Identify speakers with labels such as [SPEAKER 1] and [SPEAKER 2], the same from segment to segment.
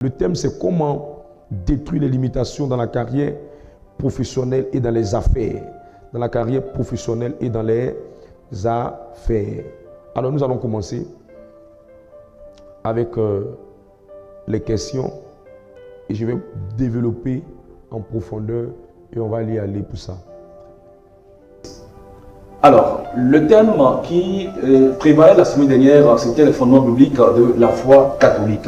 [SPEAKER 1] Le thème, c'est comment détruire les limitations dans la carrière professionnelle et dans les affaires. Dans la carrière professionnelle et dans les affaires. Alors, nous allons commencer avec les questions et je vais développer en profondeur et on va y aller pour ça.
[SPEAKER 2] Alors, le thème qui prévalait la semaine dernière, c'était les fondements bibliques de la foi catholique.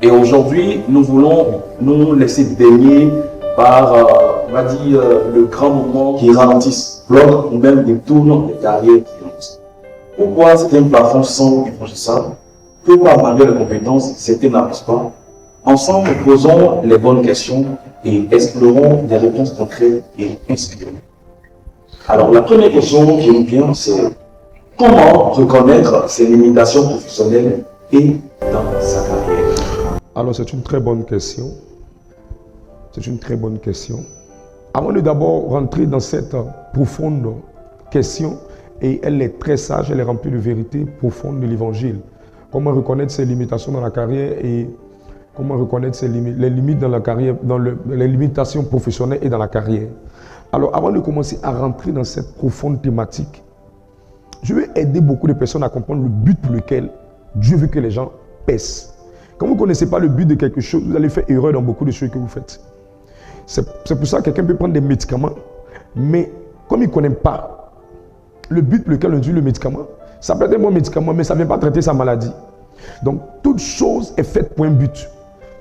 [SPEAKER 2] Et aujourd'hui, nous voulons nous laisser baigner par, on va dire, le grand moment qui ralentisse l'ordre ou même des tournants des carrières qui lancent. Pourquoi c'est un plafond sans infranchissable? Pourquoi, malgré les compétences, certains n'avancent pas? Ensemble, posons les bonnes questions et explorons des réponses concrètes et inspirantes. Alors, la première question qui nous vient, c'est comment reconnaître ses limitations professionnelles et dans sa carrière?
[SPEAKER 1] Alors, c'est une très bonne question. C'est une très bonne question. Avant de d'abord rentrer dans cette profonde question, et elle est très sage, elle est remplie de vérité profonde de l'évangile. Comment reconnaître ses limitations dans la carrière et comment reconnaître les limites dans la carrière, les limitations professionnelles et dans la carrière. Alors, avant de commencer à rentrer dans cette profonde thématique, je vais aider beaucoup de personnes à comprendre le but pour lequel Dieu veut que les gens paissent. Quand vous ne connaissez pas le but de quelque chose, vous allez faire erreur dans beaucoup de choses que vous faites. C'est pour ça que quelqu'un peut prendre des médicaments, mais comme il ne connaît pas le but pour lequel on utilise le médicament, ça peut être un bon médicament, mais ça ne vient pas traiter sa maladie. Donc, toute chose est faite pour un but.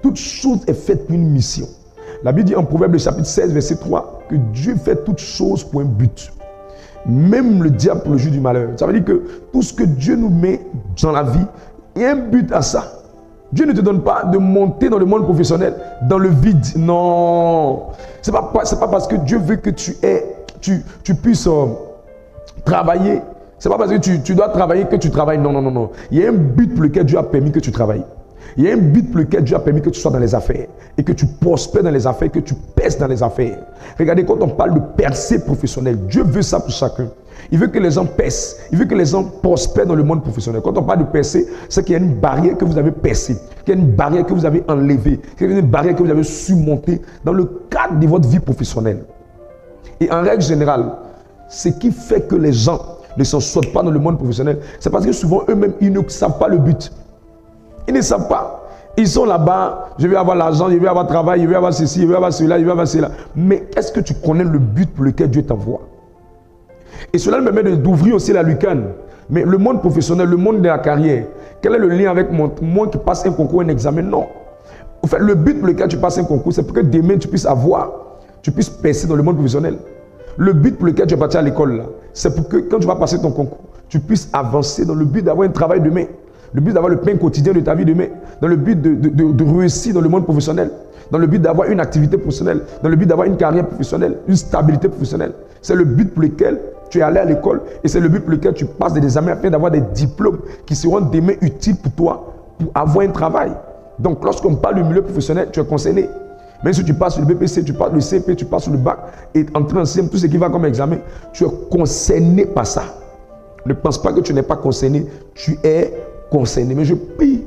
[SPEAKER 1] Toute chose est faite pour une mission. La Bible dit en Proverbe, chapitre 16, verset 3, que Dieu fait toute chose pour un but. Même le diable pour le jour du malheur. Ça veut dire que tout ce que Dieu nous met dans la vie, il y a un but à ça. Dieu ne te donne pas de monter dans le monde professionnel, dans le vide. Non. Ce n'est pas parce que Dieu veut que tu puisses travailler. Ce n'est pas parce que tu dois travailler que tu travailles. Non, non, non, non. Il y a un but pour lequel Dieu a permis que tu travailles. Il y a un but pour lequel Dieu a permis que tu sois dans les affaires et que tu prospères dans les affaires, que tu perces dans les affaires. Regardez, quand on parle de percée professionnelle, Dieu veut ça pour chacun. Il veut que les gens percent. Il veut que les gens prospèrent dans le monde professionnel. Quand on parle de percée, c'est qu'il y a une barrière que vous avez percée, qu'il y a une barrière que vous avez enlevée, qu'il y a une barrière que vous avez surmontée dans le cadre de votre vie professionnelle. Et en règle générale, ce qui fait que les gens ne s'en sortent pas dans le monde professionnel, c'est parce que souvent eux-mêmes, ils ne savent pas le but. Ils ne savent pas. Ils sont là-bas, je vais avoir l'argent, je vais avoir le travail, je vais avoir ceci, je vais avoir cela, je vais avoir cela. Mais est-ce que tu connais le but pour lequel Dieu t'envoie? Et cela me permet d'ouvrir aussi la lucarne. Mais le monde professionnel, le monde de la carrière, quel est le lien avec moi qui passe un concours, un examen? Non. En fait, le but pour lequel tu passes un concours, c'est pour que demain tu puisses percer dans le monde professionnel. Le but pour lequel tu es parti à l'école, c'est pour que quand tu vas passer ton concours, tu puisses avancer dans le but d'avoir un travail demain. Le but d'avoir le pain quotidien de ta vie demain, dans le but de réussir dans le monde professionnel, dans le but d'avoir une activité professionnelle, dans le but d'avoir une carrière professionnelle, une stabilité professionnelle. C'est le but pour lequel tu es allé à l'école et c'est le but pour lequel tu passes des examens afin d'avoir des diplômes qui seront demain utiles pour toi, pour avoir un travail. Donc, lorsqu'on parle du milieu professionnel, tu es concerné. Même si tu passes sur le BPC, tu passes le CP, tu passes sur le bac et entrer en CM, tout ce qui va comme examen, tu es concerné par ça. Ne pense pas que tu n'es pas concerné, tu es concerné. Mais je prie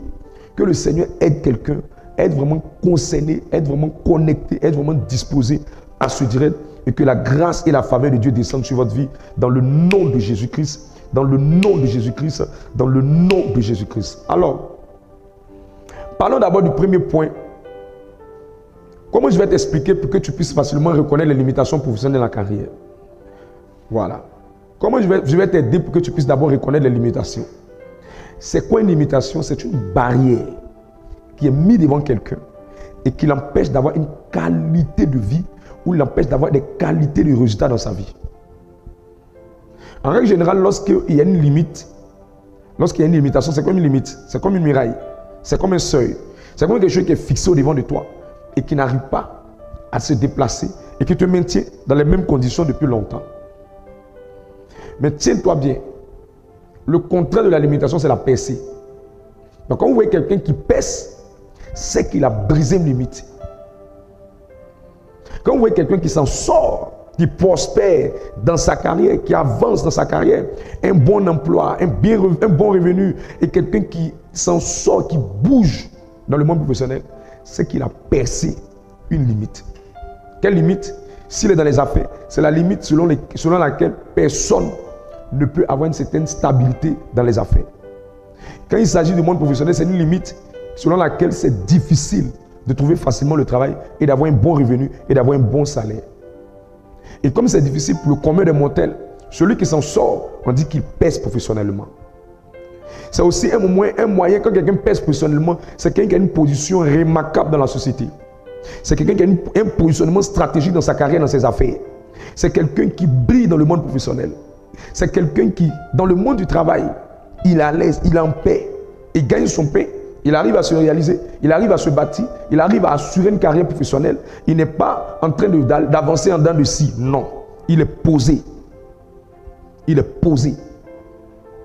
[SPEAKER 1] que le Seigneur aide quelqu'un, être vraiment concerné, être vraiment connecté, être vraiment disposé à ce direct et que la grâce et la faveur de Dieu descendent sur votre vie dans le nom de Jésus-Christ, dans le nom de Jésus-Christ, dans le nom de Jésus-Christ. Alors, parlons d'abord du premier point. Comment je vais t'expliquer pour que tu puisses facilement reconnaître les limitations professionnelles de la carrière? Voilà. Comment je vais t'aider pour que tu puisses d'abord reconnaître les limitations? C'est quoi une limitation? C'est une barrière qui est mise devant quelqu'un et qui l'empêche d'avoir une qualité de vie ou l'empêche d'avoir des qualités de résultats dans sa vie. En règle générale, lorsqu'il y a une limite, lorsqu'il y a une limitation, c'est comme une limite, c'est comme une muraille, c'est comme un seuil, c'est comme quelque chose qui est fixé au devant de toi et qui n'arrive pas à se déplacer et qui te maintient dans les mêmes conditions depuis longtemps. Mais tiens-toi bien, le contraire de la limitation, c'est la percée. Donc quand vous voyez quelqu'un qui perce, c'est qu'il a brisé une limite. Quand vous voyez quelqu'un qui s'en sort, qui prospère dans sa carrière, qui avance dans sa carrière, un bon emploi, un bon revenu, et quelqu'un qui s'en sort, qui bouge dans le monde professionnel, c'est qu'il a percé une limite. Quelle limite? S'il est dans les affaires, c'est la limite selon laquelle personne ne peut avoir une certaine stabilité dans les affaires. Quand il s'agit du monde professionnel, c'est une limite selon laquelle c'est difficile de trouver facilement le travail et d'avoir un bon revenu et d'avoir un bon salaire. Et comme c'est difficile pour le commun des mortels, celui qui s'en sort, on dit qu'il pèse professionnellement. C'est aussi un moyen quand quelqu'un pèse professionnellement, c'est quelqu'un qui a une position remarquable dans la société. C'est quelqu'un qui a un positionnement stratégique dans sa carrière, dans ses affaires. C'est quelqu'un qui brille dans le monde professionnel. C'est quelqu'un qui, dans le monde du travail, il est à l'aise, il est en paix. Il gagne son pain, il arrive à se réaliser, il arrive à se bâtir, il arrive à assurer une carrière professionnelle. Il n'est pas en train d'avancer en dents de scie. Non, il est posé. Il est posé.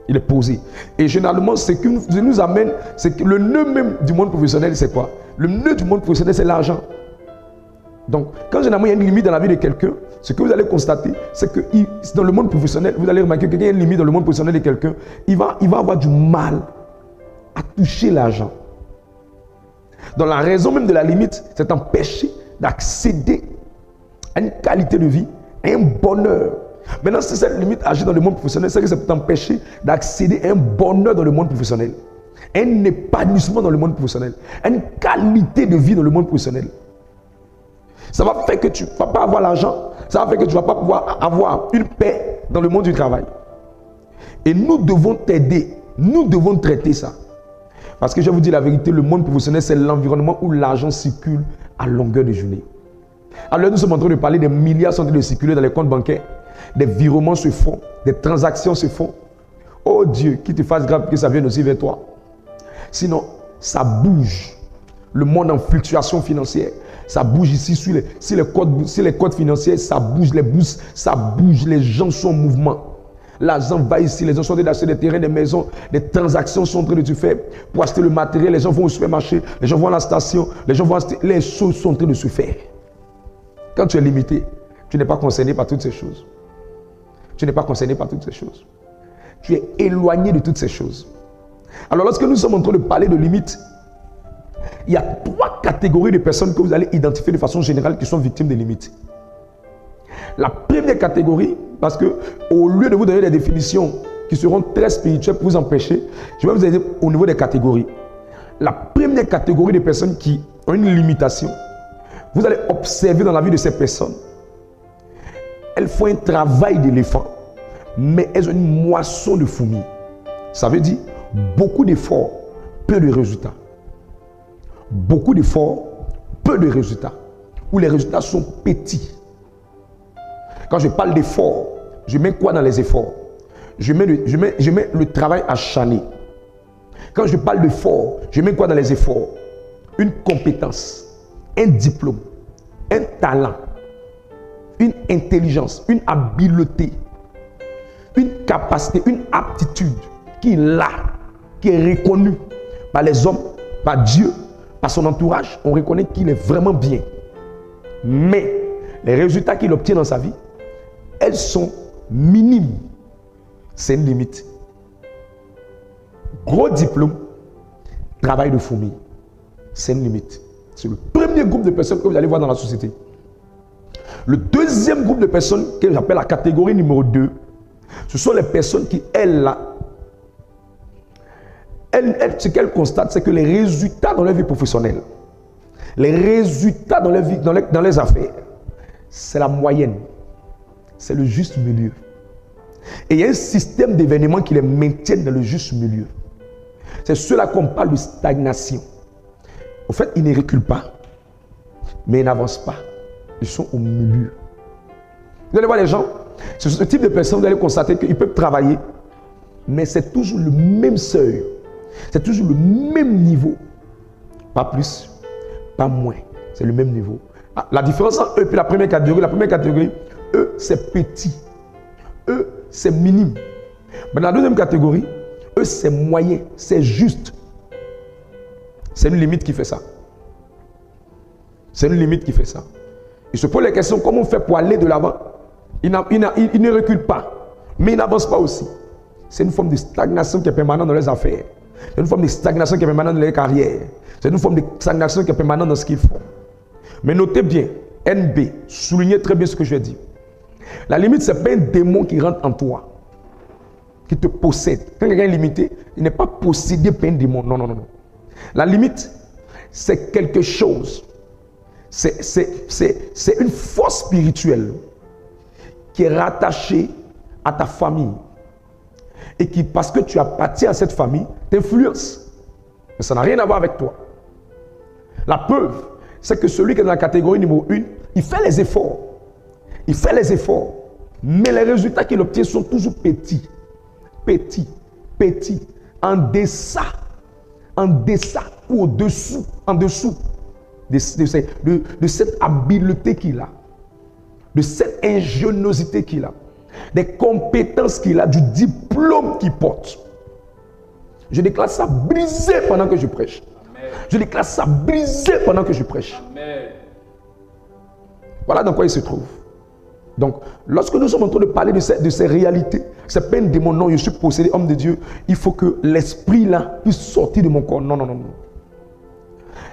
[SPEAKER 1] Il est posé. Et généralement, ce qui nous amène, c'est que le nœud même du monde professionnel, c'est quoi? Le nœud du monde professionnel, c'est l'argent. Donc, quand généralement il y a une limite dans la vie de quelqu'un, ce que vous allez constater, c'est que dans le monde professionnel, vous allez remarquer que quand il y a une limite dans le monde professionnel de quelqu'un, il va avoir du mal à toucher l'argent. Donc, la raison même de la limite, c'est d'empêcher d'accéder à une qualité de vie, à un bonheur. Maintenant, si cette limite agit dans le monde professionnel, c'est que ça peut t'empêcher d'accéder à un bonheur dans le monde professionnel, un épanouissement dans le monde professionnel, une qualité de vie dans le monde professionnel. Ça va faire que tu ne vas pas avoir l'argent, ça va faire que tu ne vas pas pouvoir avoir une paix dans le monde du travail. Et nous devons t'aider, nous devons traiter ça. Parce que je vous dis la vérité, le monde professionnel, c'est l'environnement où l'argent circule à longueur de journée. Alors nous sommes en train de parler des milliards sont en train de circuler dans les comptes bancaires. Des virements se font, des transactions se font. Oh Dieu, qu'il te fasse grave que ça vienne aussi vers toi. Sinon, ça bouge. Le monde en fluctuation financière, ça bouge ici sur les codes financiers, ça bouge, les bourses, ça bouge, les gens sont en mouvement. L'argent va ici, les gens sont en train d'acheter des terrains, des maisons, des transactions sont en train de se faire pour acheter le matériel, les gens vont au supermarché, les gens vont à la station, les gens vont acheter, les choses sont en train de se faire. Quand tu es limité, tu n'es pas concerné par toutes ces choses. Tu n'es pas concerné par toutes ces choses. Tu es éloigné de toutes ces choses. Alors lorsque nous sommes en train de parler de limites, il y a 3 catégories de personnes que vous allez identifier de façon générale qui sont victimes des limites. La première catégorie, parce que au lieu de vous donner des définitions qui seront très spirituelles pour vous empêcher, je vais vous aider au niveau des catégories. La première catégorie de personnes qui ont une limitation, vous allez observer dans la vie de ces personnes, elles font un travail d'éléphant, mais elles ont une moisson de fourmis. Ça veut dire beaucoup d'efforts, peu de résultats. Beaucoup d'efforts, peu de résultats. Où les résultats sont petits. Quand je parle d'efforts, je mets quoi dans les efforts? Je mets le travail acharné. Quand je parle d'efforts, je mets quoi dans les efforts? Une compétence, un diplôme, un talent, une intelligence, une habileté, une capacité, une aptitude qui est là, qui est reconnue par les hommes, par Dieu, par son entourage. On reconnaît qu'il est vraiment bien. Mais les résultats qu'il obtient dans sa vie, elles sont minimes. C'est une limite. Gros diplôme, travail de fourmi, c'est une limite. C'est le premier groupe de personnes que vous allez voir dans la société. Le deuxième groupe de personnes, que j'appelle la catégorie numéro 2, ce sont les personnes qui, ce qu'elles constatent, c'est que les résultats dans leur vie professionnelle, les résultats dans leur vie, dans les affaires, c'est la moyenne. C'est le juste milieu. Et il y a un système d'événements qui les maintiennent dans le juste milieu. C'est ceux-là qu'on parle de stagnation. En fait, ils ne reculent pas, mais ils n'avancent pas. Ils sont au milieu. Vous allez voir les gens, ce type de personnes, vous allez constater qu'ils peuvent travailler, mais c'est toujours le même seuil. C'est toujours le même niveau. Pas plus, pas moins. C'est le même niveau. La différence entre eux et la première catégorie, eux, c'est petit. Eux, c'est minime. Mais la deuxième catégorie, eux, c'est moyen, c'est juste. C'est une limite qui fait ça. C'est une limite qui fait ça. Il se pose la question, comment on fait pour aller de l'avant? Il ne recule pas, mais il n'avance pas aussi. C'est une forme de stagnation qui est permanente dans les affaires. C'est une forme de stagnation qui est permanente dans les carrières. C'est une forme de stagnation qui est permanente dans ce qu'ils font. Mais notez bien, NB, soulignez très bien ce que je dis. La limite, ce n'est pas un démon qui rentre en toi, qui te possède. Quand quelqu'un est limité, il n'est pas possédé par un démon. Non, non, non, non. La limite, c'est quelque chose. C'est une force spirituelle qui est rattachée à ta famille. Et qui, parce que tu appartiens à cette famille, t'influence. Mais ça n'a rien à voir avec toi. La preuve, c'est que celui qui est dans la catégorie numéro 1, il fait les efforts. Il fait les efforts. Mais les résultats qu'il obtient sont toujours petits. Petits. Petits. En deçà ou au-dessous. En dessous de cette habileté qu'il a. De cette ingéniosité qu'il a. Des compétences qu'il a, du diplôme qu'il porte. Je déclare ça brisé pendant que je prêche. Amen. Je déclare ça brisé pendant que je prêche. Amen. Voilà dans quoi il se trouve. Donc, lorsque nous sommes en train de parler de ces réalités, c'est pas un démon, non, je suis possédé, homme de Dieu, il faut que l'esprit là puisse sortir de mon corps. Non, non, non, non.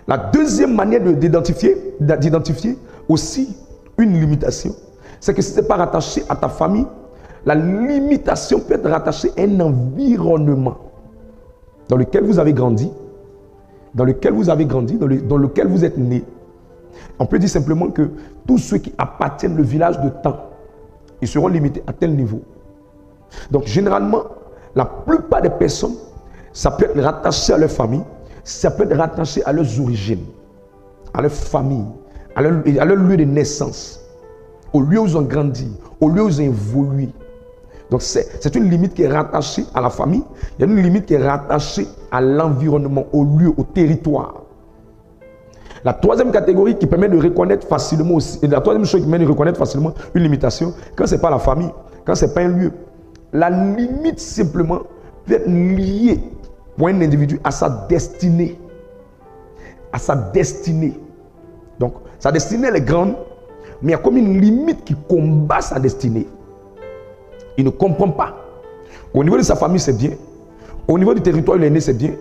[SPEAKER 1] La deuxième manière d'identifier aussi une limitation, c'est que si ce n'est pas rattaché à ta famille, la limitation peut être rattachée à un environnement dans lequel vous avez grandi, dans lequel vous êtes né. On peut dire simplement que tous ceux qui appartiennent au village de temps, ils seront limités à tel niveau. Donc généralement, la plupart des personnes, ça peut être rattaché à leur famille, ça peut être rattaché à leurs origines, à leur famille, à leur lieu de naissance, au lieu où ils ont grandi, au lieu où ils ont évolué. Donc c'est une limite qui est rattachée à la famille, il y a une limite qui est rattachée à l'environnement, au lieu, au territoire. La troisième catégorie qui permet de reconnaître facilement aussi, et la troisième chose qui permet de reconnaître facilement une limitation, quand ce n'est pas la famille, quand ce n'est pas un lieu, la limite simplement peut être liée pour un individu à sa destinée. À sa destinée. Donc, sa destinée elle est grande, mais il y a comme une limite qui combat sa destinée. Il ne comprend pas. Au niveau de sa famille, c'est bien. Au niveau du territoire où il est né, c'est bien.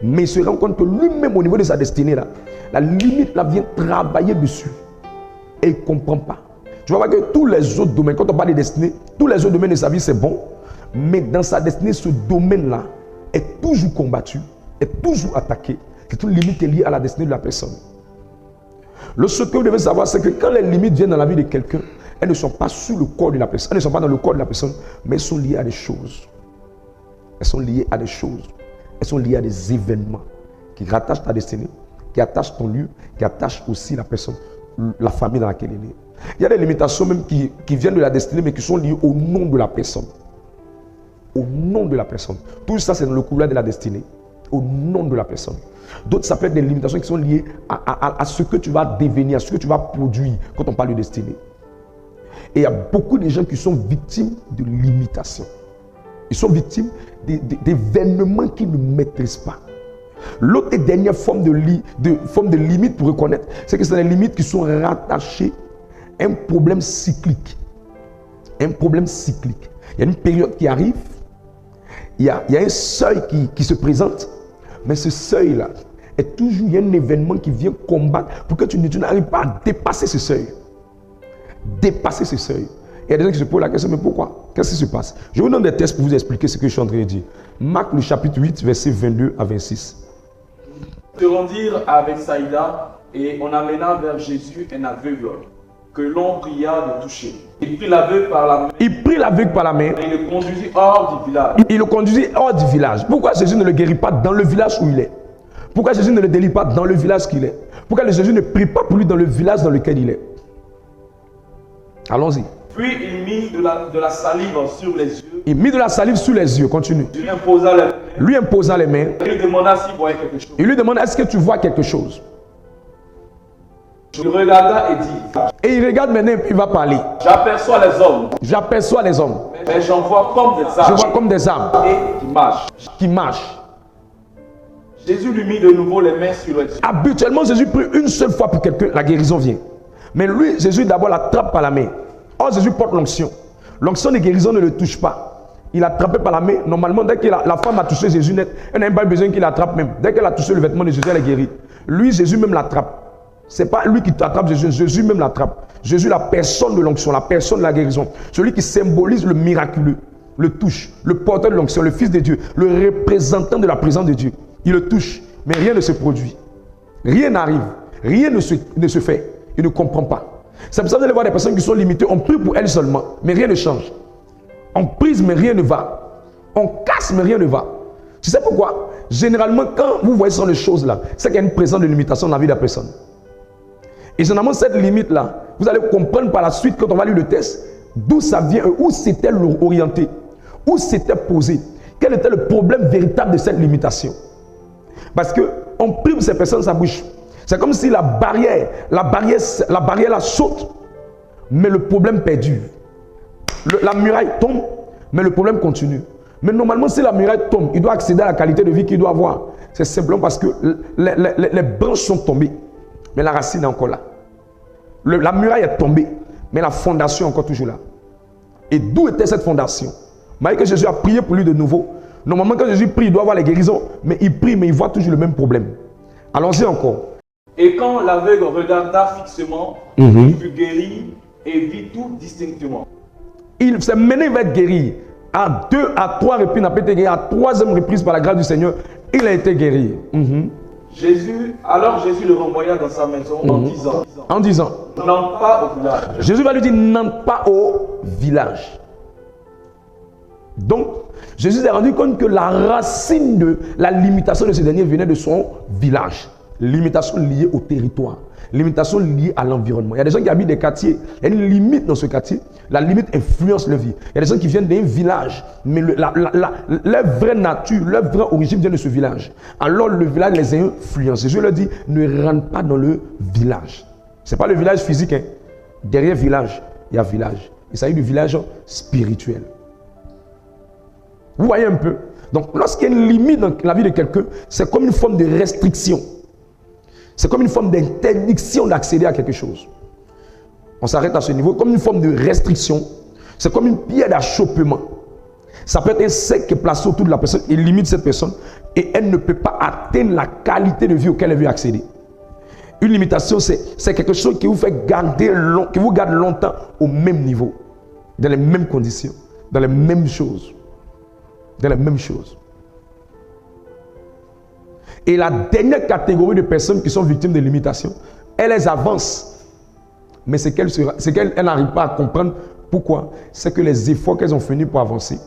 [SPEAKER 1] Mais il se rend compte que lui-même, au niveau de sa destinée, là, la limite là, vient travailler dessus. Et il ne comprend pas. Tu vas voir que tous les autres domaines, quand on parle de destinée, tous les autres domaines de sa vie, c'est bon. Mais dans sa destinée, ce domaine-là est toujours combattu, est toujours attaqué. C'est une limite qui est liée à la destinée de la personne. Ce que vous devez savoir, c'est que quand les limites viennent dans la vie de quelqu'un, elles ne sont pas sous le corps de la personne, elles ne sont pas dans le corps de la personne, mais elles sont liées à des choses. Elles sont liées à des choses. Elles sont liées à des événements qui rattachent ta destinée, qui attachent ton lieu, qui attachent aussi la personne, la famille dans laquelle elle est née. Il y a des limitations même qui viennent de la destinée, mais qui sont liées au nom de la personne. Au nom de la personne. Tout ça, c'est dans le couloir de la destinée. Au nom de la personne. D'autres, ça peut être des limitations qui sont liées à ce que tu vas devenir, à ce que tu vas produire quand on parle de destinée. Et il y a beaucoup de gens qui sont victimes de limitations. Ils sont victimes d'événements qu'ils ne maîtrisent pas. L'autre et dernière forme de limite pour reconnaître, c'est que c'est des limites qui sont rattachées à un problème cyclique. Un problème cyclique. Il y a une période qui arrive, il y a un seuil qui se présente, mais ce seuil-là est toujours, il y a un événement qui vient combattre pour que tu n'arrives pas à dépasser ce seuil. Dépasser ce seuil. Il y a des gens qui se posent la question, mais pourquoi? Qu'est-ce qui se passe? Je vous donne des tests pour vous expliquer ce que je suis en train de dire. Marc le chapitre 8, versets 22 à 26.
[SPEAKER 2] Se rendirent avec Saïda et on amena vers Jésus un aveugle que l'on pria de toucher. Il prit l'aveugle par la main.
[SPEAKER 1] Il prit l'aveugle par la main.
[SPEAKER 2] Et il le conduisit hors du village.
[SPEAKER 1] Il le conduisit hors du village. Pourquoi Jésus ne le guérit pas dans le village où il est? Pourquoi Jésus ne le délivre pas dans le village qu'il est? Pourquoi Jésus ne prie pas pour lui dans le village dans lequel il est? Allons-y.
[SPEAKER 2] Puis il mit de la salive sur les yeux.
[SPEAKER 1] Il mit de la salive sur les yeux. Continue.
[SPEAKER 2] Lui imposa les mains.
[SPEAKER 1] Il
[SPEAKER 2] lui demanda s'il voyait quelque chose.
[SPEAKER 1] Il lui demanda, est-ce que tu vois quelque chose?
[SPEAKER 2] Il regarda et dit.
[SPEAKER 1] Et il regarde maintenant et il va parler.
[SPEAKER 2] J'aperçois les hommes.
[SPEAKER 1] J'aperçois les hommes.
[SPEAKER 2] Mais j'en vois comme des arbres.
[SPEAKER 1] Je vois comme des arbres.
[SPEAKER 2] Et qui marchent.
[SPEAKER 1] Qui marchent.
[SPEAKER 2] Jésus lui mit de nouveau les mains sur les yeux.
[SPEAKER 1] Habituellement, Jésus prie une seule fois pour quelqu'un, la guérison vient. Mais lui, Jésus d'abord l'attrape par la main. Or, Jésus porte l'onction. L'onction de guérison ne le touche pas. Il a attrapé par la main. Normalement, dès que la femme a touché Jésus net, elle n'a même pas besoin qu'il l'attrape même. Dès qu'elle a touché le vêtement de Jésus, elle est guérie. Lui, Jésus même l'attrape. Ce n'est pas lui qui attrape Jésus, Jésus même l'attrape. Jésus, la personne de l'onction, la personne de la guérison. Celui qui symbolise le miraculeux, le touche. Le porteur de l'onction, le Fils de Dieu, le représentant de la présence de Dieu. Il le touche, mais rien ne se produit. Rien n'arrive. Rien ne se fait. Il ne comprend pas. C'est pour ça que vous allez voir des personnes qui sont limitées. On prie pour elles seulement, mais rien ne change. On prise, mais rien ne va. On casse, mais rien ne va. Tu sais pourquoi? Généralement, quand vous voyez ce genre de choses-là, c'est qu'il y a une présence de limitation dans la vie de la personne. Et généralement, cette limite-là, vous allez comprendre par la suite, quand on va lire le test, d'où ça vient, où c'était orienté, où c'était posé, quel était le problème véritable de cette limitation. Parce qu'on prie pour ces personnes, ça bouge. C'est comme si la barrière la saute, mais le problème perdure. La muraille tombe, mais le problème continue. Mais normalement, si la muraille tombe, il doit accéder à la qualité de vie qu'il doit avoir. C'est simplement parce que les branches sont tombées, mais la racine est encore là. La muraille est tombée, mais la fondation est encore toujours là. Et d'où était cette fondation? Malgré que Jésus a prié pour lui de nouveau. Normalement, quand Jésus prie, il doit avoir les guérisons, mais il prie, mais il voit toujours le même problème. Allons-y encore.
[SPEAKER 2] Et quand l'aveugle regarda fixement, il fut guéri et vit tout distinctement.
[SPEAKER 1] Il s'est mené, il va être guéri. À 2 à 3 reprises, il n'a pas été guéri. À 3e reprise, par la grâce du Seigneur, il a été guéri.
[SPEAKER 2] Alors Jésus le renvoya dans sa maison
[SPEAKER 1] en disant,
[SPEAKER 2] n'entre pas au village.
[SPEAKER 1] Jésus va lui dire, n'entre pas au village. Donc, Jésus s'est rendu compte que la racine de la limitation de ce dernier venait de son village. Limitation liée au territoire, limitation liée à l'environnement. Il y a des gens qui habitent des quartiers, il y a une limite dans ce quartier, la limite influence leur vie. Il y a des gens qui viennent d'un village, mais leur vraie nature, leur vraie origine vient de ce village. Alors le village les influence. Jésus leur dit, ne rentre pas dans le village. Ce n'est pas le village physique. Hein. Derrière village, il y a village. Il s'agit du village spirituel. Vous voyez un peu? Donc lorsqu'il y a une limite dans la vie de quelqu'un, c'est comme une forme de restriction. C'est comme une forme d'interdiction d'accéder à quelque chose. On s'arrête à ce niveau, comme une forme de restriction. C'est comme une pierre d'achoppement. Ça peut être un cercle qui est placé autour de la personne et limite cette personne et elle ne peut pas atteindre la qualité de vie auquel elle veut accéder. Une limitation, c'est quelque chose qui vous fait garder qui vous garde longtemps au même niveau, dans les mêmes conditions, dans les mêmes choses. Dans les mêmes choses. Et la dernière catégorie de personnes qui sont victimes de limitations, elles avancent. Mais c'est qu'elles n'arrivent pas à comprendre pourquoi. C'est que les efforts qu'elles ont fournis pour avancer,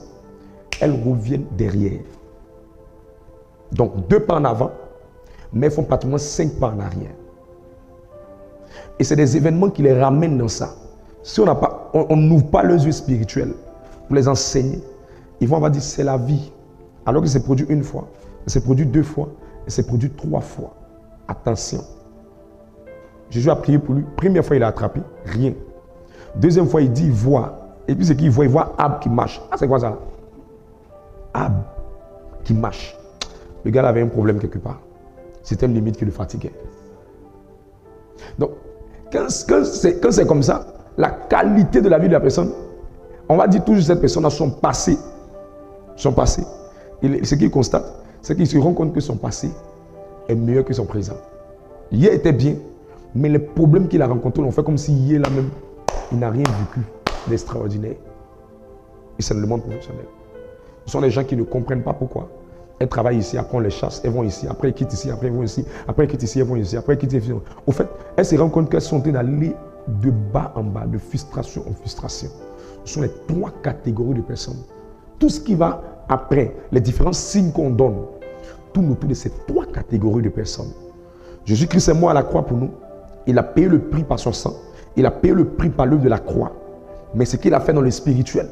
[SPEAKER 1] elles reviennent derrière. Donc 2 pas en avant, mais elles font pratiquement 5 pas en arrière. Et c'est des événements qui les ramènent dans ça. Si on n'ouvre pas leurs yeux spirituels pour les enseigner, ils vont avoir dit c'est la vie. Alors que c'est produit 1 fois, c'est produit 2 fois, et c'est produit 3 fois. Attention. Jésus a prié pour lui. Première fois, il a attrapé. Rien. Deuxième fois, il dit, il voit. Et puis, c'est qu'il voit, il voit Ab qui marche. Ah, c'est quoi ça? Ab qui marche. Le gars avait un problème quelque part. C'était une limite qui le fatiguait. Donc, quand c'est comme ça, la qualité de la vie de la personne, on va dire toujours cette personne a son passé. Son passé. Et ce qu'il constate, c'est qu'il se rend compte que son passé est meilleur que son présent. Hier était bien, mais les problèmes qu'il a rencontrés l'ont fait comme si hier là même, il n'a rien vécu d'extraordinaire. Et c'est le monde professionnel. Ce sont les gens qui ne comprennent pas pourquoi. Elles travaillent ici, après on les chasse, elles vont ici, après elles quittent ici, après elles vont ici, après elles quittent ici, elles vont ici, après elles quittent ici. Au fait, elles se rendent compte qu'elles sont en train d'aller de bas en bas, de frustration en frustration. Ce sont les 3 catégories de personnes. Tout ce qui va après, les différents signes qu'on donne, tourne autour de ces 3 catégories de personnes. Jésus-Christ est mort à la croix pour nous. Il a payé le prix par son sang. Il a payé le prix par l'œuvre de la croix. Mais ce qu'il a fait dans le spirituel,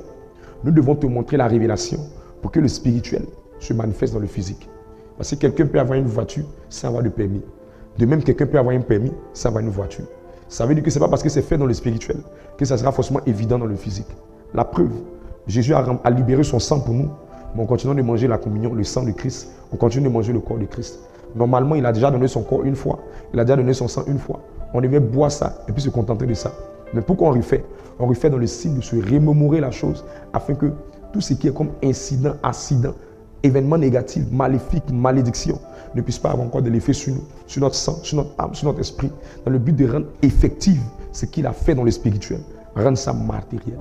[SPEAKER 1] nous devons te montrer la révélation pour que le spirituel se manifeste dans le physique. Parce que quelqu'un peut avoir une voiture sans avoir de permis. De même, quelqu'un peut avoir un permis sans avoir une voiture. Ça veut dire que ce n'est pas parce que c'est fait dans le spirituel que ça sera forcément évident dans le physique. La preuve, Jésus a libéré son sang pour nous. Mais on continue de manger la communion, le sang de Christ. On continue de manger le corps de Christ. Normalement, il a déjà donné son corps 1 fois. Il a déjà donné son sang 1 fois. On devait boire ça et puis se contenter de ça. Mais pourquoi on refait? On refait dans le signe de se remémorer la chose afin que tout ce qui est comme incident, accident, événement négatif, maléfique, malédiction, ne puisse pas avoir encore de l'effet sur nous, sur notre sang, sur notre âme, sur notre esprit, dans le but de rendre effective ce qu'il a fait dans le spirituel, rendre ça matériel.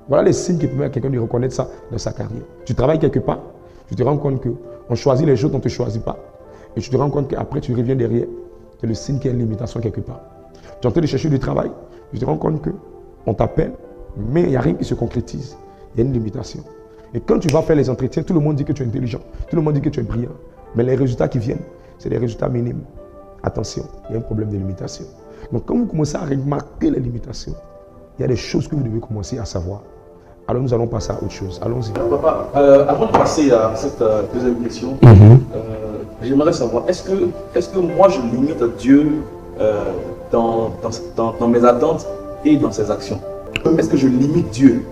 [SPEAKER 1] Voilà les signes qui permettent à quelqu'un de reconnaître ça dans sa carrière. Tu travailles quelque part, tu te rends compte qu'on choisit les choses dont on ne te choisit pas. Et tu te rends compte qu'après tu reviens derrière, c'est le signe qu'il y a une limitation quelque part. Tu es en train de chercher du travail, tu te rends compte qu'on t'appelle, mais il n'y a rien qui se concrétise. Il y a une limitation. Et quand tu vas faire les entretiens, tout le monde dit que tu es intelligent, tout le monde dit que tu es brillant. Mais les résultats qui viennent, c'est des résultats minimes. Attention, il y a un problème de limitation. Donc quand vous commencez à remarquer les limitations, il y a des choses que vous devez commencer à savoir. Alors nous allons passer à autre chose. Allons-y.
[SPEAKER 2] Papa, avant de passer à cette deuxième question, j'aimerais savoir, est-ce que moi je limite Dieu dans mes attentes et dans ses actions? Est-ce que je limite Dieu?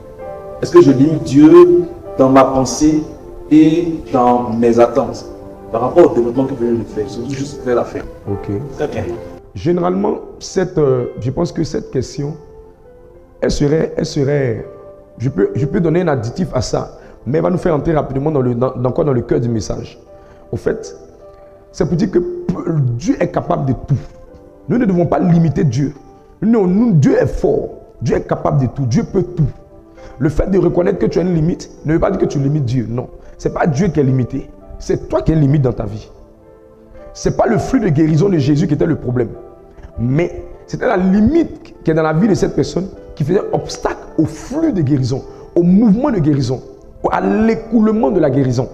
[SPEAKER 2] Est-ce que je limite Dieu dans ma pensée et dans mes attentes par rapport au développement que je viens de faire? Je juste faire l'affaire.
[SPEAKER 1] Ok.
[SPEAKER 2] Très bien.
[SPEAKER 1] Généralement, je pense que cette question, elle serait je peux donner un additif à ça, mais elle va nous faire entrer rapidement dans le cœur du message. Au fait, c'est pour dire que Dieu est capable de tout. Nous ne devons pas limiter Dieu. Non, Dieu est fort. Dieu est capable de tout. Dieu peut tout. Le fait de reconnaître que tu as une limite ne veut pas dire que tu limites Dieu. Non, ce n'est pas Dieu qui est limité. C'est toi qui es limite dans ta vie. Ce n'est pas le flux de guérison de Jésus qui était le problème. Mais c'était la limite qui est dans la vie de cette personne qui faisait obstacle au flux de guérison, au mouvement de guérison, à l'écoulement de la guérison.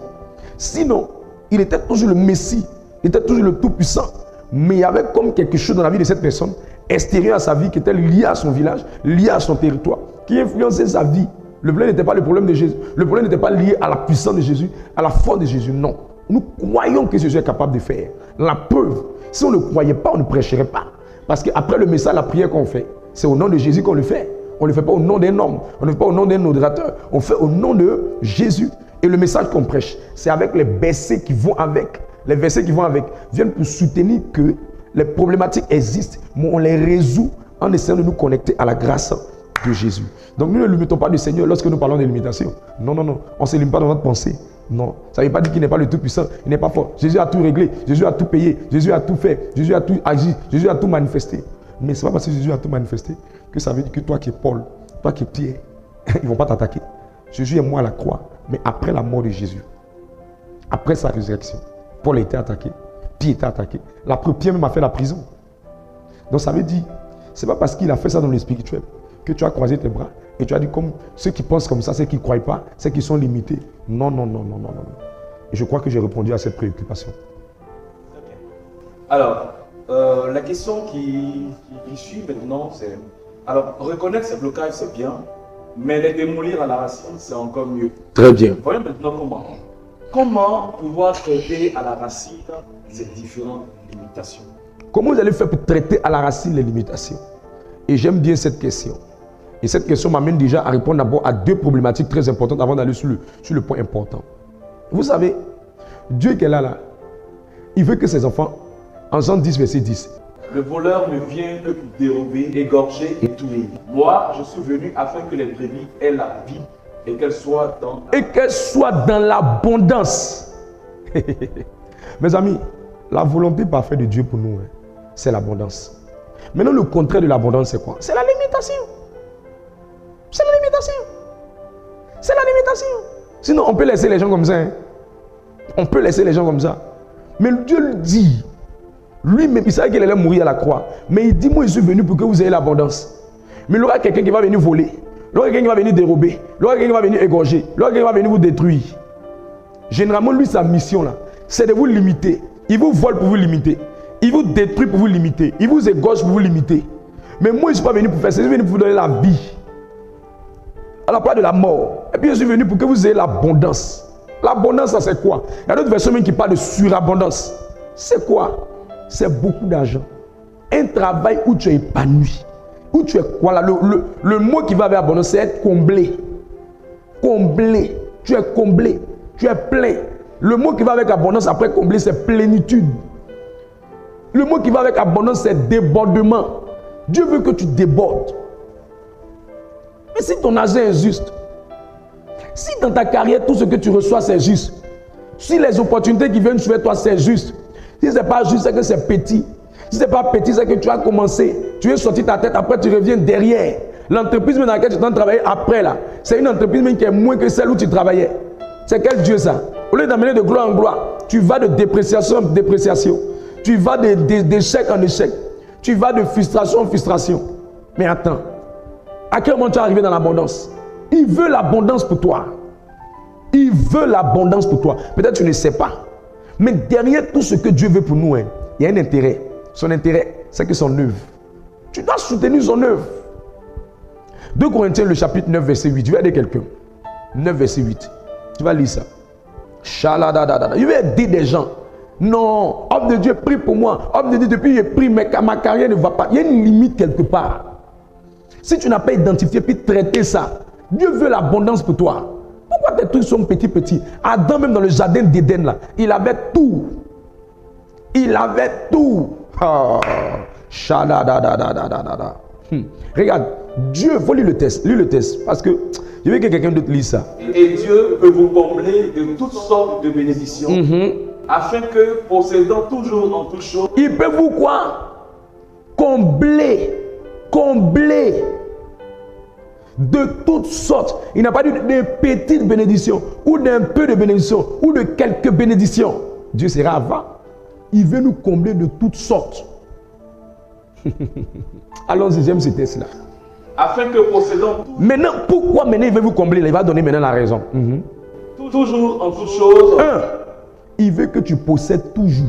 [SPEAKER 1] Sinon, il était toujours le Messie, il était toujours le Tout-Puissant. Mais il y avait comme quelque chose dans la vie de cette personne, extérieur à sa vie, qui était lié à son village, lié à son territoire, qui influençait sa vie. Le problème n'était pas le problème de Jésus. Le problème n'était pas lié à la puissance de Jésus, à la force de Jésus. Non. Nous croyons que Jésus est capable de faire. La preuve, si on ne croyait pas, on ne prêcherait pas. Parce qu'après le message, la prière qu'on fait, c'est au nom de Jésus qu'on le fait. On ne le fait pas au nom d'un homme, on ne le fait pas au nom d'un modérateur, on fait au nom de Jésus. Et le message qu'on prêche, c'est avec les versets qui vont avec. Les versets qui vont avec viennent pour soutenir que les problématiques existent, mais on les résout en essayant de nous connecter à la grâce de Jésus. Donc nous ne limitons pas le Seigneur lorsque nous parlons de limitation. Non, non, non. On ne se limite pas dans notre pensée. Non. Ça ne veut pas dire qu'il n'est pas le Tout-Puissant, il n'est pas fort. Jésus a tout réglé, Jésus a tout payé, Jésus a tout fait, Jésus a tout agi, Jésus a tout manifesté. Mais ce n'est pas parce que Jésus a tout manifesté que ça veut dire que toi qui es Paul, toi qui es Pierre, ils ne vont pas t'attaquer. Jésus est mort à la croix, mais après la mort de Jésus, après sa résurrection, Paul a été attaqué, Pierre a été attaqué. La Pierre même a fait la prison. Donc ça veut dire, ce n'est pas parce qu'il a fait ça dans le spirituel que tu as croisé tes bras et tu as dit comme ceux qui pensent comme ça, ceux qui ne croient pas, ceux qui sont limités. Non, non, non, non, non, non. Et je crois que j'ai répondu à cette préoccupation.
[SPEAKER 2] Alors, la question qui suit maintenant, c'est... Alors, reconnaître ces blocages, c'est bien, mais les démolir à la racine, c'est encore mieux.
[SPEAKER 1] Très bien.
[SPEAKER 2] Voyons maintenant comment. Comment pouvoir traiter à la racine ces différentes limitations?
[SPEAKER 1] Comment vous allez faire pour traiter à la racine les limitations? Et j'aime bien cette question. Et cette question m'amène déjà à répondre d'abord à deux problématiques très importantes avant d'aller sur le point important. Vous savez, Dieu qui est là, il veut que ses enfants, en Jean 10, verset 10,
[SPEAKER 2] le voleur ne vient que pour dérober, égorger et tuer. Moi, je suis venu afin que les brebis aient la vie et qu'elles soient dans
[SPEAKER 1] l'abondance. Mes amis, la volonté parfaite de Dieu pour nous, c'est l'abondance. Maintenant, le contraire de l'abondance, c'est quoi? C'est la limitation. C'est la limitation. C'est la limitation. Sinon, on peut laisser les gens comme ça. On peut laisser les gens comme ça. Mais Dieu le dit. Lui-même, il savait qu'il allait mourir à la croix. Mais il dit, moi, je suis venu pour que vous ayez l'abondance. Mais il y aura quelqu'un qui va venir voler. Il y aura quelqu'un qui va venir dérober. Il y aura quelqu'un qui va venir égorger. Il y aura quelqu'un qui va venir vous détruire. Généralement, lui, sa mission, là, c'est de vous limiter. Il vous vole pour vous limiter. Il vous détruit pour vous limiter. Il vous égorge pour vous limiter. Mais moi, je ne suis pas venu pour faire ça. Je suis venu pour vous donner la vie. À la place de la mort. Et puis, je suis venu pour que vous ayez l'abondance. L'abondance, ça, c'est quoi? Il y a d'autres versions même qui parlent de surabondance. C'est quoi? C'est beaucoup d'argent. Un travail où tu es épanoui. Où tu es quoi là? Le mot qui va avec abondance, c'est être comblé. Comblé. Tu es comblé. Tu es plein. Le mot qui va avec abondance, après comblé, c'est plénitude. Le mot qui va avec abondance, c'est débordement. Dieu veut que tu débordes. Mais si ton argent est juste, Si dans ta carrière, tout ce que tu reçois, c'est juste. Si les opportunités qui viennent sur toi, c'est juste. Si ce n'est pas juste, c'est que c'est petit. Si ce n'est pas petit, c'est que tu as commencé. Tu es sorti ta tête, après tu reviens derrière. L'entreprise dans laquelle tu es en train de travailler après, là, c'est une entreprise même qui est moins que celle où tu travaillais. C'est quel Dieu ça? Au lieu d'amener de gloire en gloire, tu vas de dépréciation en dépréciation. Tu vas d'échec en échec. Tu vas de frustration en frustration. Mais attends, à quel moment tu es arrivé dans l'abondance? Il veut l'abondance pour toi. Il veut l'abondance pour toi. Peut-être tu ne sais pas. Mais derrière tout ce que Dieu veut pour nous, il y a un intérêt. Son intérêt, c'est que son œuvre. Tu dois soutenir son œuvre. 2 Corinthiens, le chapitre 9, verset 8. Je vais aider quelqu'un. 9, verset 8. Tu vas lire ça. Chaladadada. Je vais aider des gens. Non, homme de Dieu, prie pour moi. Homme de Dieu, depuis que j'ai pris, ma carrière ne va pas. Il y a une limite quelque part. Si tu n'as pas identifié puis traité ça, Dieu veut l'abondance pour toi. Pourquoi tes trucs sont petits? Adam, même dans le jardin d'Éden, là, il avait tout. Il avait tout. Oh. Regarde, Dieu, il faut lire le texte. Lis le texte. Parce que je veux que quelqu'un d'autre lise ça.
[SPEAKER 2] Et Dieu peut vous combler de toutes sortes de bénédictions, afin que, possédant toujours en toutes choses,
[SPEAKER 1] il peut vous quoi? Combler. Combler. De toutes sortes. Il n'a pas dit de petites bénédictions, ou d'un peu de bénédictions, ou de quelques bénédictions. Dieu sera avant. Il veut nous combler de toutes sortes. Allons-y, j'aime ce texte-là.
[SPEAKER 2] afin que possédant
[SPEAKER 1] Maintenant, pourquoi maintenant il veut vous combler? Il va donner maintenant la raison.
[SPEAKER 2] toujours en toutes choses.
[SPEAKER 1] Il veut que tu possèdes toujours.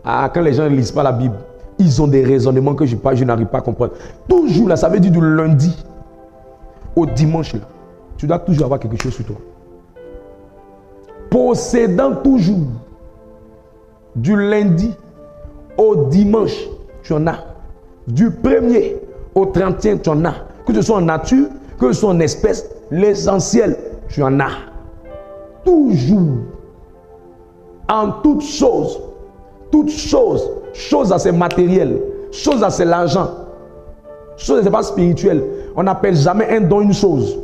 [SPEAKER 1] Quand les gens ne lisent pas la Bible, ils ont des raisonnements que je n'arrive pas à comprendre. Toujours là, ça veut dire du lundi au dimanche là. Tu dois toujours avoir quelque chose sur toi. Possédant toujours. Du lundi au dimanche, tu en as. Du 1er au 31, tu en as. Que ce soit en nature, que ce soit en espèce, l'essentiel, tu en as. Toujours. En toutes choses. Toutes choses. Choses assez matérielles. Choses assez l'argent. Choses assez pas spirituelles. On n'appelle jamais un don une chose.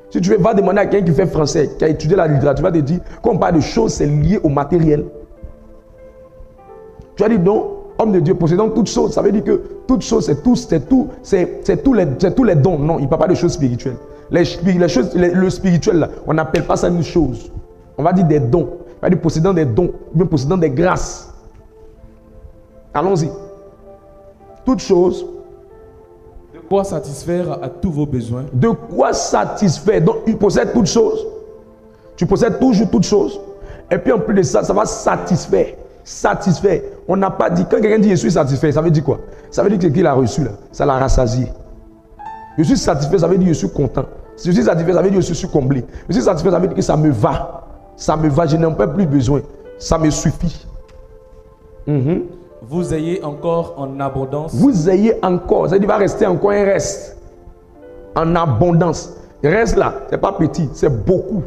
[SPEAKER 1] Si tu vas demander à quelqu'un qui fait français, qui a étudié la littérature, tu vas te dire, quand on parle de choses, c'est lié au matériel. Tu vas dire non, homme de Dieu, possédant toutes choses, ça veut dire que toutes choses, c'est tous les dons. Non, il ne parle pas de choses spirituelles. Le spirituel, là, on n'appelle pas ça une chose. On va dire des dons. On va dire possédant des dons, bien possédant des grâces. Allons-y. Toutes choses.
[SPEAKER 3] De quoi satisfaire à tous vos besoins.
[SPEAKER 1] De quoi satisfaire. Donc, il possède toutes choses. Tu possèdes toujours toutes choses. Et puis, en plus de ça, ça va satisfaire. Satisfaire. On n'a pas dit, quand quelqu'un dit je suis satisfait, ça veut dire quoi? Ça veut dire que ce qu'il a reçu là, ça l'a rassasié. Je suis satisfait, ça veut dire que je suis content. Si je suis satisfait, ça veut dire que je suis comblé. Je suis satisfait, ça veut dire que ça me va. Ça me va, je n'en ai plus besoin. Ça me suffit.
[SPEAKER 3] Vous ayez encore en abondance.
[SPEAKER 1] Vous ayez encore, ça veut dire qu'il va rester encore un reste. En abondance. Le reste là, ce n'est pas petit, c'est beaucoup.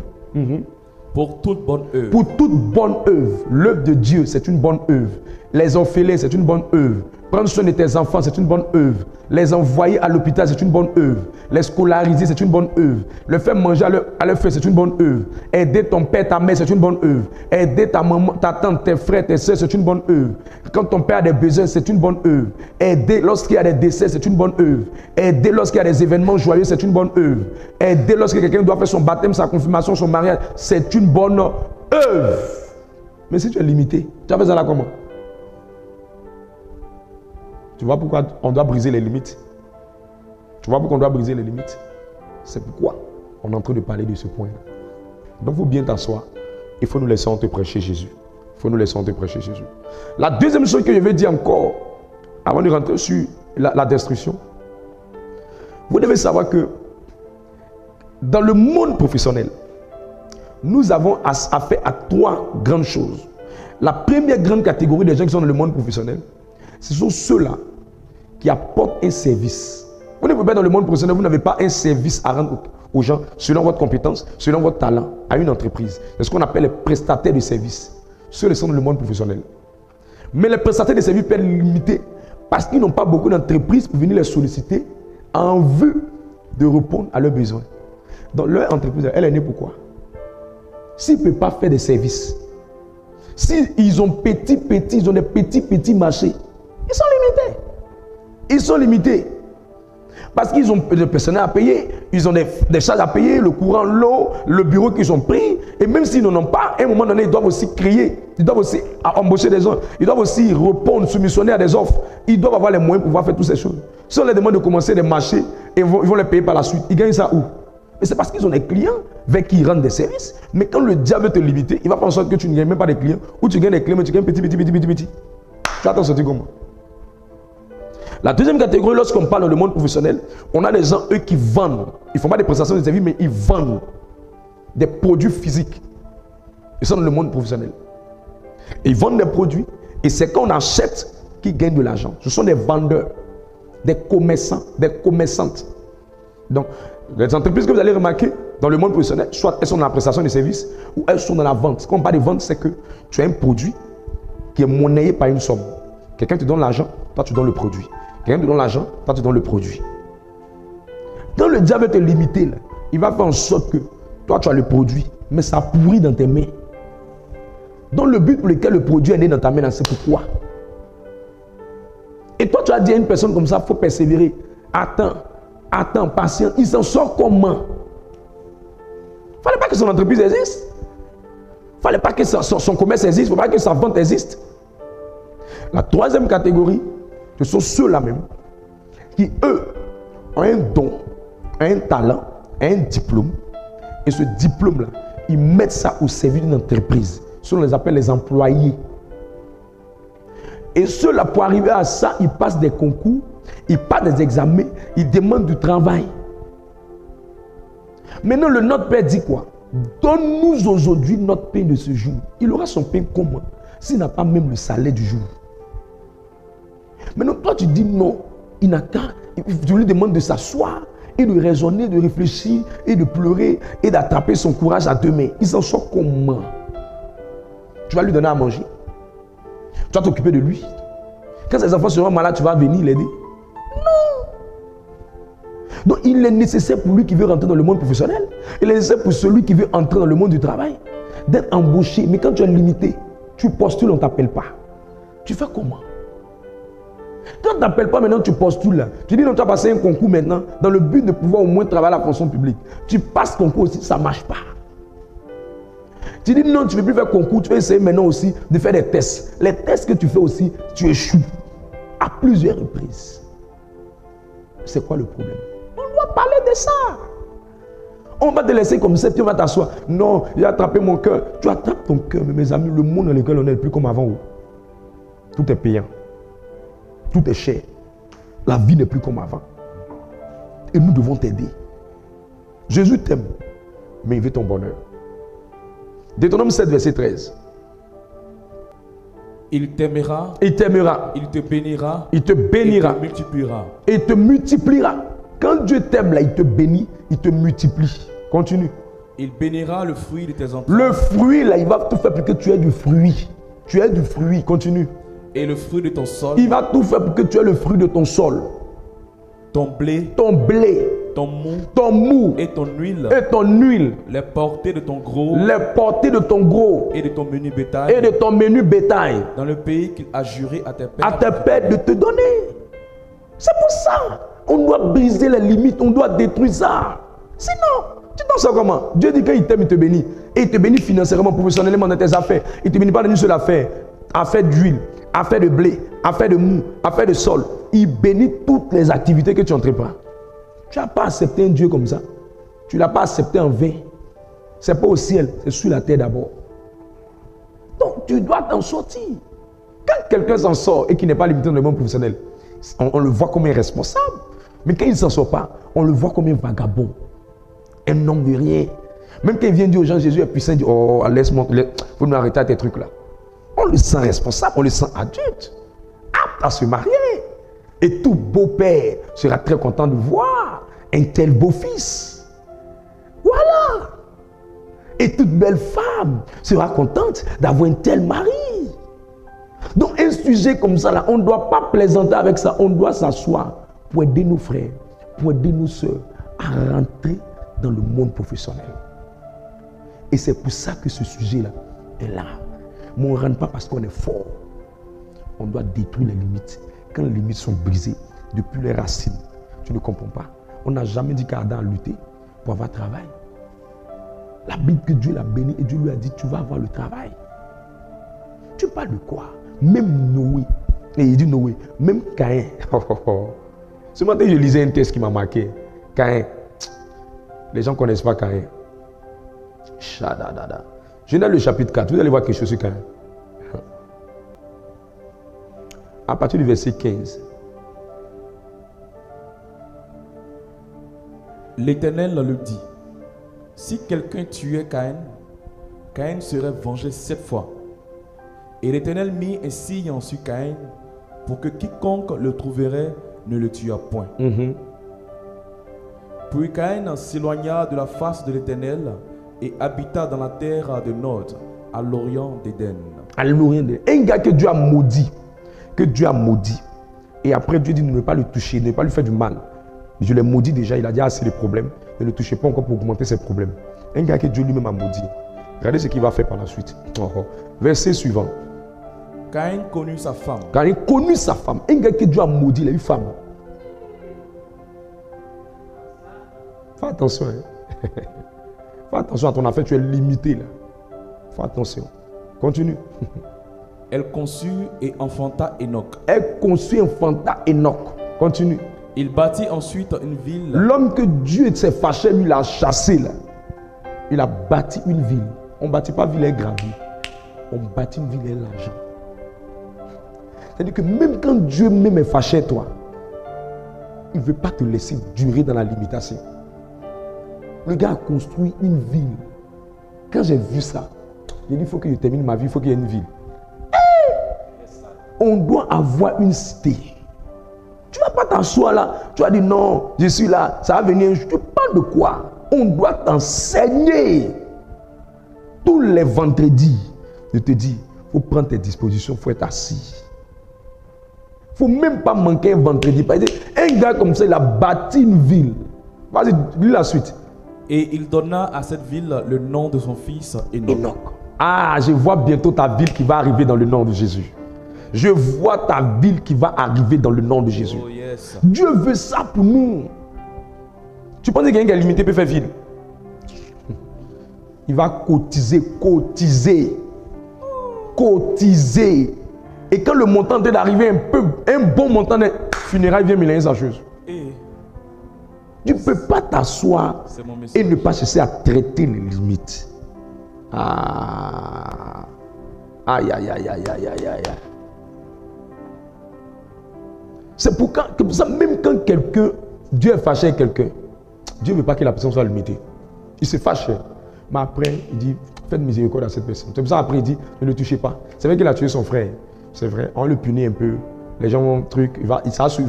[SPEAKER 3] Pour toute bonne œuvre.
[SPEAKER 1] Pour toute bonne œuvre. L'œuvre de Dieu, c'est une bonne œuvre. Les orphelins, c'est une bonne œuvre. Prendre soin de tes enfants, c'est une bonne œuvre. Les envoyer à l'hôpital, c'est une bonne œuvre. Les scolariser, c'est une bonne œuvre. Le faire manger à leur feu, c'est une bonne œuvre. Aider ton père, ta mère, c'est une bonne œuvre. Aider ta maman, ta tante, tes frères, tes soeurs, c'est une bonne œuvre. Quand ton père a des besoins, c'est une bonne œuvre. Aider lorsqu'il y a des décès, c'est une bonne œuvre. Aider lorsqu'il y a des événements joyeux, c'est une bonne œuvre. Aider lorsque quelqu'un doit faire son baptême, sa confirmation, son mariage, c'est une bonne œuvre. Mais si tu es limité, tu as fait ça là comment? Tu vois pourquoi on doit briser les limites? Tu vois pourquoi on doit briser les limites? C'est pourquoi on est en train de parler de ce point-là. Donc, il faut bien t'asseoir. Il faut nous laisser te prêcher Jésus. Il faut nous laisser te prêcher Jésus. La deuxième chose que je vais dire encore, avant de rentrer sur la destruction, vous devez savoir que dans le monde professionnel, nous avons affaire à 3 grandes choses. La première grande catégorie des gens qui sont dans le monde professionnel, ce sont ceux-là qui apportent un service. Vous ne pouvez pas dans le monde professionnel, vous n'avez pas un service à rendre aux gens selon votre compétence, selon votre talent, à une entreprise. C'est ce qu'on appelle les prestataires de services. Ceux-là sont dans le monde professionnel. Mais les prestataires de services peuvent être limités parce qu'ils n'ont pas beaucoup d'entreprises pour venir les solliciter en vue de répondre à leurs besoins. Donc leur entreprise, elle est née pourquoi? S'ils ne peuvent pas faire des services, s'ils ont ils ont des petits marchés, ils sont limités. Ils sont limités. Parce qu'ils ont des personnels à payer, ils ont des charges à payer, le courant, l'eau, le bureau qu'ils ont pris. Et même s'ils n'en ont pas, à un moment donné, ils doivent aussi créer, ils doivent aussi embaucher des gens, ils doivent aussi répondre, soumissionner à des offres. Ils doivent avoir les moyens pour pouvoir faire toutes ces choses. Si on les demande de commencer des marchés, et ils vont les payer par la suite, ils gagnent ça où? Et c'est parce qu'ils ont des clients vers qui ils rendent des services. Mais quand le diable veut te limiter, il va faire en sorte que tu ne gagnes même pas des clients, ou tu gagnes des clients, mais tu gagnes petit. Tu vas t'en sortir comment? La deuxième catégorie, lorsqu'on parle dans le monde professionnel, on a des gens, eux, qui vendent. Ils ne font pas des prestations de services, mais ils vendent des produits physiques. Ils sont dans le monde professionnel. Et ils vendent des produits, et c'est quand on achète qu'ils gagnent de l'argent. Ce sont des vendeurs, des commerçants, des commerçantes. Donc, les entreprises que vous allez remarquer dans le monde professionnel, soit elles sont dans la prestation de services, ou elles sont dans la vente. Quand on parle de vente, c'est que tu as un produit qui est monnayé par une somme. Quelqu'un te donne l'argent, toi tu donnes le produit. Quelqu'un te donne l'argent, toi tu donnes le produit. Quand le diable te limiter, là, il va faire en sorte que toi tu as le produit, mais ça pourrit dans tes mains. Donc le but pour lequel le produit est né dans ta main, c'est pourquoi. Et toi tu as dit à une personne comme ça, il faut persévérer. Attends, patient. Il s'en sort comment? Il ne fallait pas que son entreprise existe. Il ne fallait pas que son commerce existe. Il ne fallait pas que sa vente existe. La troisième catégorie, ce sont ceux-là même qui, eux, ont un don, un talent, un diplôme. Et ce diplôme-là, ils mettent ça au service d'une entreprise. Ceux-là, on les appelle les employés. Et ceux-là, pour arriver à ça, ils passent des concours, ils passent des examens, ils demandent du travail. Maintenant, le Notre Père dit quoi? Donne-nous aujourd'hui notre pain de ce jour. Il aura son pain comment? S'il n'a pas même le salaire du jour. Maintenant, toi, tu dis non, il n'a qu'à. Tu lui demandes de s'asseoir et de raisonner, de réfléchir et de pleurer et d'attraper son courage à deux mains. Il s'en sort comment? Tu vas lui donner à manger. Tu vas t'occuper de lui. Quand ses enfants seront malades, tu vas venir l'aider. Non. Donc, il est nécessaire pour lui qui veut rentrer dans le monde professionnel. Il est nécessaire pour celui qui veut entrer dans le monde du travail d'être embauché. Mais quand tu es limité, tu postules, on ne t'appelle pas. Tu fais comment? Quand on ne t'appelle pas maintenant, tu postules là. Tu dis non, tu vas passer un concours maintenant dans le but de pouvoir au moins travailler à la fonction publique. Tu passes concours aussi, ça ne marche pas. Tu dis non, tu ne veux plus faire concours, tu vas essayer maintenant aussi de faire des tests. Les tests que tu fais aussi, tu échoues à plusieurs reprises. C'est quoi le problème? On doit parler de ça. On va te laisser comme ça, tu vas t'asseoir. Non, j'ai attrapé mon cœur. Tu attrapes ton cœur, mais mes amis, le monde dans lequel on est plus comme avant. Tout est payant. Tout est cher. La vie n'est plus comme avant. Et nous devons t'aider. Jésus t'aime, mais il veut ton bonheur. Deutéronome 7, verset 13.
[SPEAKER 3] Il t'aimera.
[SPEAKER 1] Il t'aimera.
[SPEAKER 3] Il te bénira.
[SPEAKER 1] Il te bénira.
[SPEAKER 3] Il te multipliera.
[SPEAKER 1] Et te multipliera. Quand Dieu t'aime, là, il te bénit, il te multiplie. Continue.
[SPEAKER 3] Il bénira le fruit de tes entrailles.
[SPEAKER 1] Le fruit, là, il va tout faire pour que tu aies du fruit. Tu aies du fruit. Continue.
[SPEAKER 3] Et le fruit de ton sol.
[SPEAKER 1] Il va tout faire pour que tu aies le fruit de ton sol.
[SPEAKER 3] Ton blé.
[SPEAKER 1] Ton blé.
[SPEAKER 3] Ton mou.
[SPEAKER 1] Ton mou.
[SPEAKER 3] Et ton huile.
[SPEAKER 1] Et ton huile.
[SPEAKER 3] Les portées de ton gros.
[SPEAKER 1] Les portées de ton gros.
[SPEAKER 3] Et de ton menu bétail.
[SPEAKER 1] Et de ton menu bétail.
[SPEAKER 3] Dans le pays qu'il a juré à tes pères.
[SPEAKER 1] À tes pères de te donner. C'est pour ça. On doit briser les limites. On doit détruire ça. Sinon, tu t'en sors comment? Dieu dit qu'il t'aime, il te bénit. Et il te bénit financièrement, professionnellement dans tes affaires. Il ne te bénit pas dans une seule affaire. Affaire d'huile, affaire de blé, affaire de mou, affaire de sol. Il bénit toutes les activités que tu entreprends. Tu n'as pas accepté un Dieu comme ça. Tu ne l'as pas accepté en vain. Ce n'est pas au ciel, c'est sur la terre d'abord. Donc tu dois t'en sortir. Quand quelqu'un s'en sort et qui n'est pas limité dans le monde professionnel, on le voit comme un responsable. Mais quand il ne s'en sort pas, on le voit comme un vagabond. Un homme de rien. Même quand il vient dire aux gens, Jésus est puissant, il dit, oh, laisse-moi, faut nous arrêter à tes trucs là. On le sent responsable, on le sent adulte, apte à se marier. Et tout beau-père sera très content de voir un tel beau-fils. Voilà. Et toute belle femme sera contente d'avoir un tel mari. Donc un sujet comme ça, là, on ne doit pas plaisanter avec ça. On doit s'asseoir pour aider nos frères, pour aider nos soeurs à rentrer dans le monde professionnel. Et c'est pour ça que ce sujet-là est là. Mais on ne rentre pas parce qu'on est fort. On doit détruire les limites. Quand les limites sont brisées, depuis les racines, tu ne comprends pas. On n'a jamais dit qu'Adam a lutté pour avoir travail. La Bible que Dieu l'a béni et Dieu lui a dit, tu vas avoir le travail. Tu parles de quoi? Même Noé. Et il dit Noé, même Caïn. Ce matin, je lisais un texte qui m'a marqué. Caïn. Les gens ne connaissent pas Caïn. Chadadada. Genèse le chapitre 4. Vous allez voir quelque chose sur Caïn. À partir du verset 15.
[SPEAKER 3] L'Éternel le dit. Si quelqu'un tuait Caïn, Caïn serait vengé 7 fois. Et l'Éternel mit un signe sur Caïn pour que quiconque le trouverait ne le tuât point. Puis Caïn s'éloigna de la face de l'Éternel et habita dans la terre de Nod, à l'orient d'Éden.
[SPEAKER 1] À l'orient d'Éden. Un gars que Dieu a maudit. Que Dieu a maudit. Et après Dieu dit de ne pas le toucher, de ne pas lui faire du mal. Je l'ai maudit déjà, il a dit assez de problèmes. Ne le touchez pas encore pour augmenter ses problèmes. Un gars que Dieu lui-même a maudit. Regardez ce qu'il va faire par la suite. Verset suivant.
[SPEAKER 3] Caïn connut sa femme.
[SPEAKER 1] Caïn connut sa femme. Un gars que Dieu a maudit, il a eu femme. Fais attention. Hein. Fais attention à ton affaire, tu es limité là. Fais attention. Continue.
[SPEAKER 3] Elle conçut et enfanta Enoch.
[SPEAKER 1] Elle conçut et enfanta Enoch. Continue.
[SPEAKER 3] Il bâtit ensuite une ville.
[SPEAKER 1] L'homme que Dieu s'est fâché, lui, l'a chassé là. Il a bâti une ville. On ne bâtit pas ville et gravie. On bâtit une ville et l'argent. C'est-à-dire que même quand Dieu même est fâché toi, il ne veut pas te laisser durer dans la limitation. Le gars a construit une ville. Quand j'ai vu ça, j'ai dit il faut que je termine ma vie, il faut qu'il y ait une ville. On doit avoir une cité. Tu ne vas pas t'asseoir là, tu vas dire non, je suis là, ça va venir. Tu parles de quoi? On doit t'enseigner. Tous les vendredis, je te dis, il faut prendre tes dispositions, il faut être assis. Il ne faut même pas manquer un vendredi. Un gars comme ça, il a bâti une ville. Vas-y, lis la suite.
[SPEAKER 3] Et il donna à cette ville le nom de son fils Enoch.
[SPEAKER 1] Ah, je vois bientôt ta ville qui va arriver dans le nom de Jésus. Je vois ta ville qui va arriver dans le nom de Jésus.
[SPEAKER 3] Oh, yes.
[SPEAKER 1] Dieu veut ça pour nous. Tu penses que quelqu'un qui est limité peut faire ville? Il va cotiser. Et quand le montant est d'arriver un bon montant de funérailles vient mélanger sa chose. Tu ne peux pas t'asseoir et ne pas chercher à traiter les limites. Ah. Aïe, aïe, aïe, aïe, aïe, aïe, aïe. C'est pour ça, même quand quelqu'un, Dieu est fâché avec quelqu'un, Dieu ne veut pas que la personne soit limitée. Il se fâche. Mais après, il dit, faites miséricorde à cette personne. C'est pour ça après, il dit, ne le touchez pas. C'est vrai qu'il a tué son frère. C'est vrai, on le punit un peu. Les gens vont truc, il va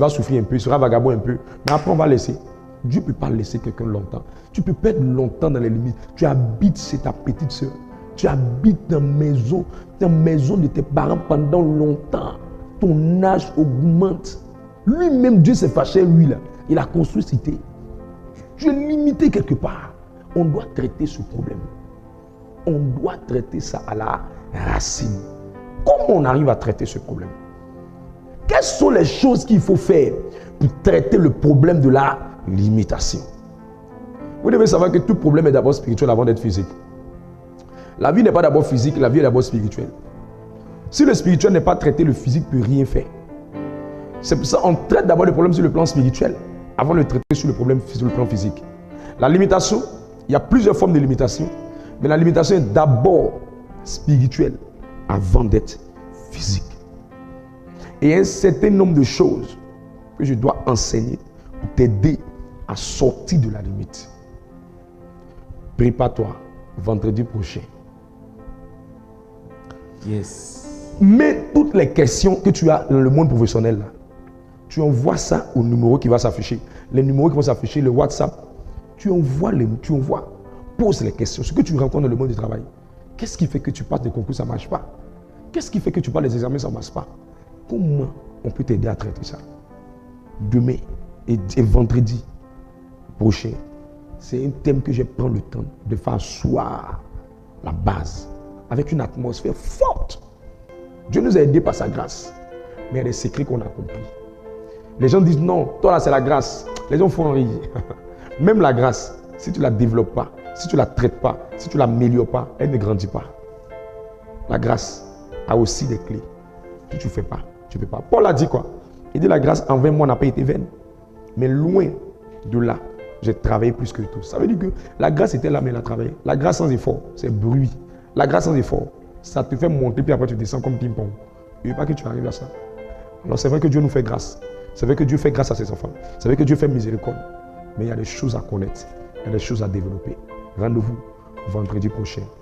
[SPEAKER 1] souffrir un peu, il sera vagabond un peu. Mais après, on va laisser. Dieu ne peut pas laisser quelqu'un longtemps. Tu peux pas être longtemps dans les limites. Tu habites chez ta petite soeur. Tu habites dans la maison de tes parents pendant longtemps. Ton âge augmente. Lui-même, Dieu s'est fâché, lui là. Il a construit cité. Tu es limité quelque part. On doit traiter ce problème. On doit traiter ça à la racine. Comment on arrive à traiter ce problème? Quelles sont les choses qu'il faut faire pour traiter le problème de la limitation? Vous devez savoir que tout problème est d'abord spirituel avant d'être physique. La vie n'est pas d'abord physique, la vie est d'abord spirituelle. Si le spirituel n'est pas traité, le physique ne peut rien faire. C'est pour ça qu'on traite d'abord le problème sur le plan spirituel avant de le traiter sur le plan physique. La limitation, il y a plusieurs formes de limitation, mais la limitation est d'abord spirituelle avant d'être physique. Et il y a un certain nombre de choses que je dois enseigner pour t'aider à sortir de la limite. Prépare-toi vendredi prochain.
[SPEAKER 3] Yes.
[SPEAKER 1] Mets toutes les questions que tu as dans le monde professionnel là. Tu envoies ça au numéro qui va s'afficher. Les numéros qui vont s'afficher, le WhatsApp. Tu envoies. Pose les questions. Ce que tu rencontres dans le monde du travail. Qu'est-ce qui fait que tu passes des concours, ça ne marche pas? Qu'est-ce qui fait que tu passes des examens, ça ne marche pas? Comment on peut t'aider à traiter ça? Demain et vendredi, prochain, c'est un thème que je prends le temps de faire asseoir la base avec une atmosphère forte. Dieu nous a aidés par sa grâce, mais il y a des secrets qu'on a compris. Les gens disent non, toi là c'est la grâce. Les gens font rire. Même la grâce, si tu ne la développes pas, si tu ne la traites pas, si tu ne l'améliores pas, elle ne grandit pas. La grâce a aussi des clés. Si tu ne fais pas, tu ne peux pas. Paul a dit quoi? Il dit la grâce envers moi n'a pas été vaine. Mais loin de là, j'ai travaillé plus que tout. Ça veut dire que la grâce était là, mais elle a travaillé. La grâce sans effort, c'est bruit. La grâce sans effort, ça te fait monter, puis après tu descends comme ping-pong. Il ne veut pas que tu arrives à ça. Alors c'est vrai que Dieu nous fait grâce. C'est vrai que Dieu fait grâce à ses enfants. C'est vrai que Dieu fait miséricorde. Mais il y a des choses à connaître. Il y a des choses à développer. Rendez-vous vendredi prochain.